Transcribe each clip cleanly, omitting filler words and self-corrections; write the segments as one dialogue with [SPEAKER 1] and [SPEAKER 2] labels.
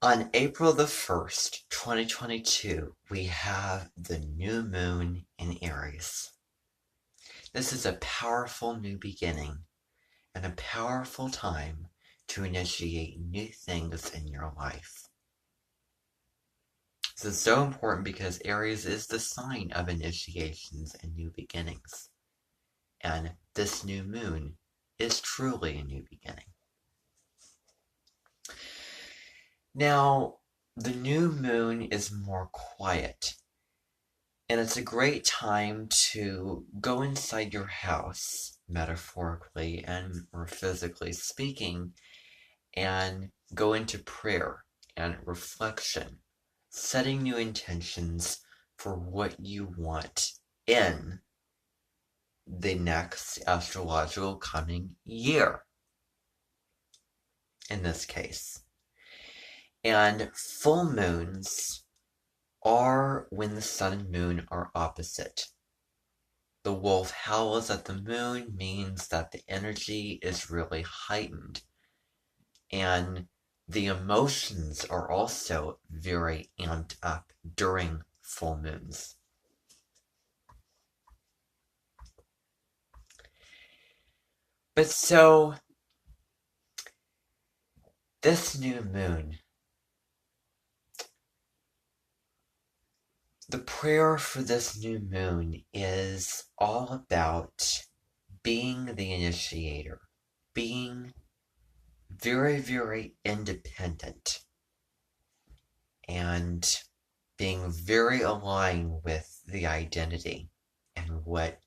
[SPEAKER 1] On April the 1st, 2022, we have the new moon in Aries. This is a powerful new beginning and a powerful time to initiate new things in your life. This is so important because Aries is the sign of initiations and new beginnings. And this new moon is truly a new beginning. Now, the new moon is more quiet, and it's a great time to go inside your house, metaphorically and or physically speaking, and go into prayer and reflection, setting new intentions for what you want in the next astrological coming year, in this case. And full moons are when the sun and moon are opposite. The wolf howls at the moon means that the energy is really heightened. And the emotions are also very amped up during full moons. But so, this new moon, the prayer for this new moon is all about being the initiator, being very, very independent, and being very aligned with the identity and what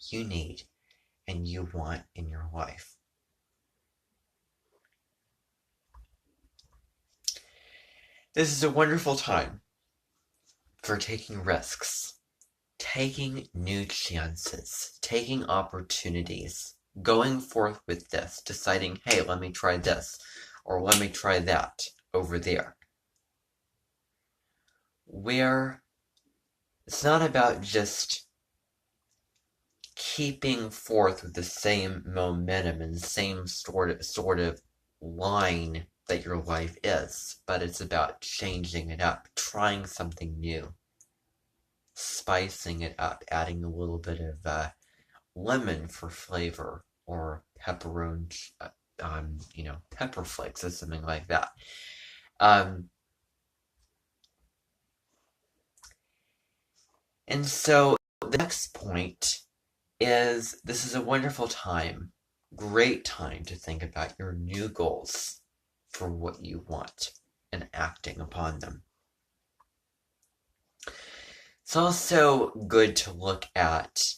[SPEAKER 1] you need and you want in your life. This is a wonderful time for taking risks, taking new chances, taking opportunities, going forth with this, deciding, hey, let me try this, or let me try that over there. Where it's not about just keeping forth with the same momentum and the same sort of line that your life is, but it's about changing it up, trying something new, spicing it up, adding a little bit of lemon for flavor, or pepperoni, pepper flakes or something like that. And so the next point is this is a wonderful time, great time to think about your new goals for what you want and acting upon them. It's also good to look at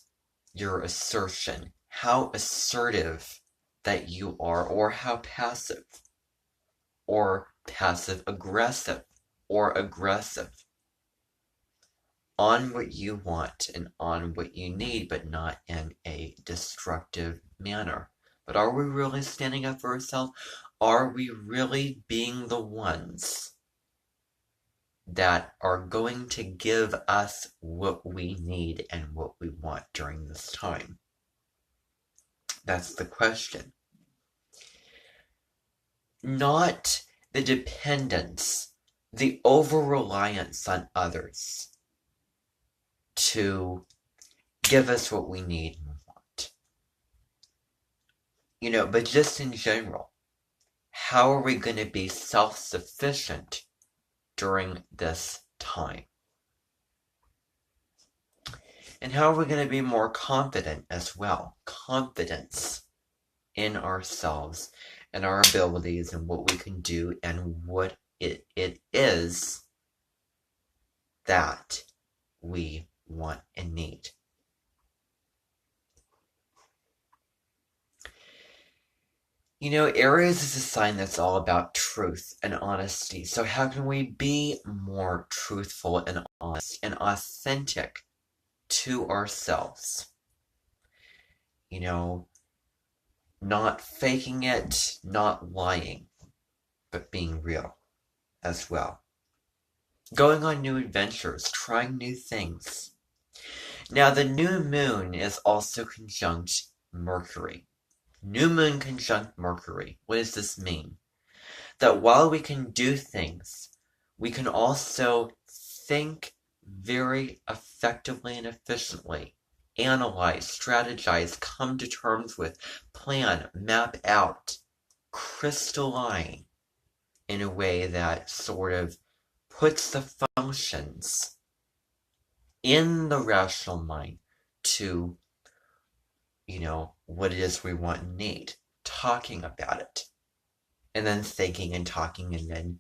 [SPEAKER 1] your assertion, how assertive that you are, or how passive, or passive-aggressive, or aggressive on what you want and on what you need, but not in a destructive manner. But are we really standing up for ourselves? Are we really being the ones that are going to give us what we need and what we want during this time? That's the question. Not the dependence, the over-reliance on others to give us what we need and want. But just in general, how are we going to be self-sufficient during this time? And how are we going to be more confident as well? Confidence in ourselves and our abilities and what we can do and what it is that we want and need. Aries is a sign that's all about truth and honesty. So how can we be more truthful and honest and authentic to ourselves? Not faking it, not lying, but being real as well. Going on new adventures, trying new things. Now, the new moon is also conjunct Mercury. New moon conjunct Mercury. What does this mean? that while we can do things, we can also think very effectively and efficiently, analyze, strategize, come to terms with, plan, map out, crystalline in a way that sort of puts the functions in the rational mind to, what it is we want and need, talking about it, and then thinking and talking and then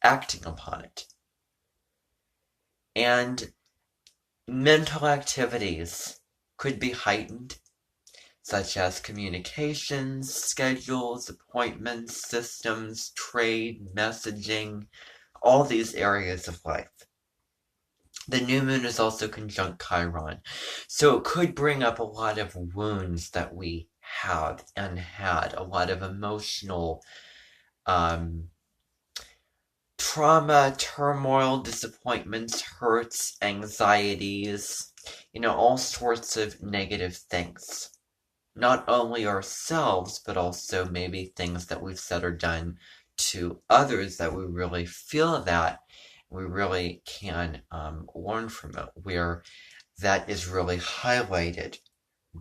[SPEAKER 1] acting upon it. And mental activities could be heightened, such as communications, schedules, appointments, systems, trade, messaging, all these areas of life. The new moon is also conjunct Chiron, so it could bring up a lot of wounds that we have and had, a lot of emotional trauma, turmoil, disappointments, hurts, anxieties, all sorts of negative things. Not only ourselves, but also maybe things that we've said or done to others that we really feel that we really can learn from it, where that is really highlighted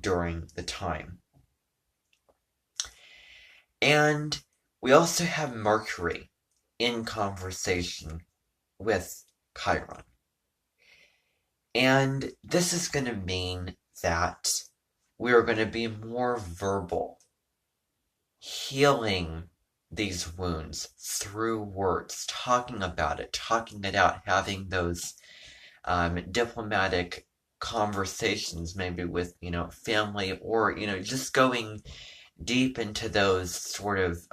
[SPEAKER 1] during the time. And we also have Mercury in conversation with Chiron. And this is going to mean that we're going to be more verbal, healing these wounds through words, talking about it, talking it out, having those diplomatic conversations, maybe with, family, or, just going deep into those sort of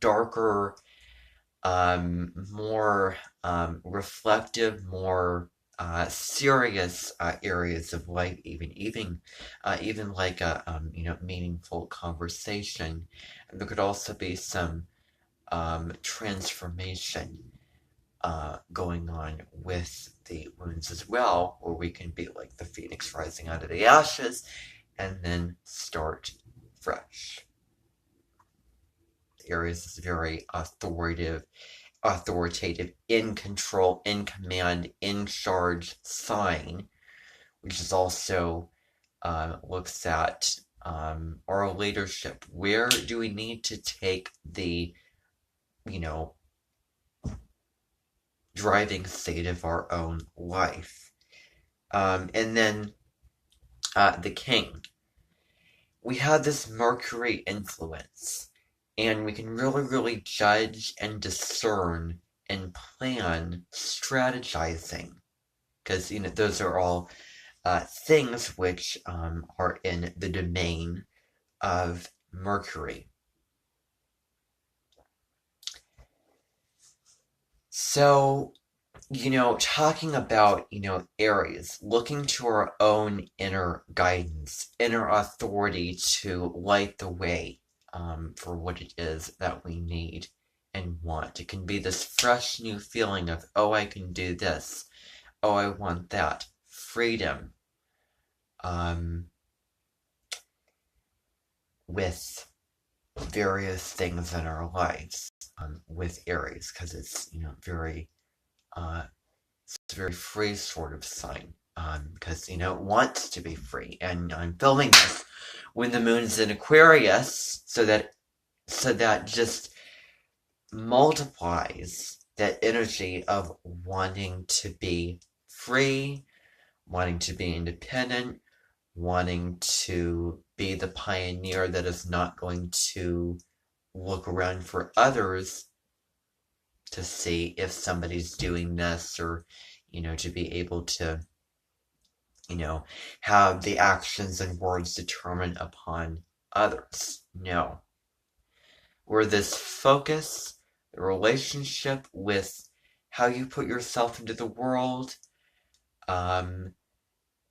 [SPEAKER 1] darker, more reflective, more serious areas of life, even like a meaningful conversation. And there could also be some transformation going on with the wounds as well, where we can be like the phoenix rising out of the ashes and then start fresh. Aries is very authoritative, in control, in command, in charge sign, which is also looks at our leadership. Where do we need to take the, driving state of our own life? And then the king. We have this Mercury influence, and we can really judge and discern and plan strategizing, because those are all things which are in the domain of Mercury. So, talking about, Aries, looking to our own inner guidance, inner authority to light the way for what it is that we need and want. It can be this fresh new feeling of, oh, I can do this. Oh, I want that. Freedom. With various things in our lives with Aries, because it's, very it's a very free sort of sign, because it wants to be free. And I'm filming this when the moon's in Aquarius, so that just multiplies that energy of wanting to be free, wanting to be independent, wanting to be the pioneer that is not going to look around for others to see if somebody's doing this, or, to be able to, have the actions and words determined upon others. No. Where this focus, the relationship with how you put yourself into the world,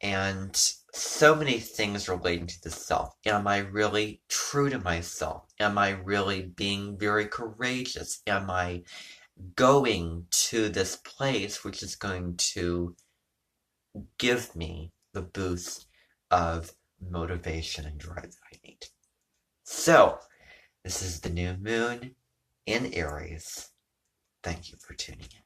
[SPEAKER 1] and so many things relating to the self. Am I really true to myself? Am I really being very courageous? Am I going to this place which is going to give me the boost of motivation and drive that I need? So, this is the new moon. in Aries. Thank you for tuning in.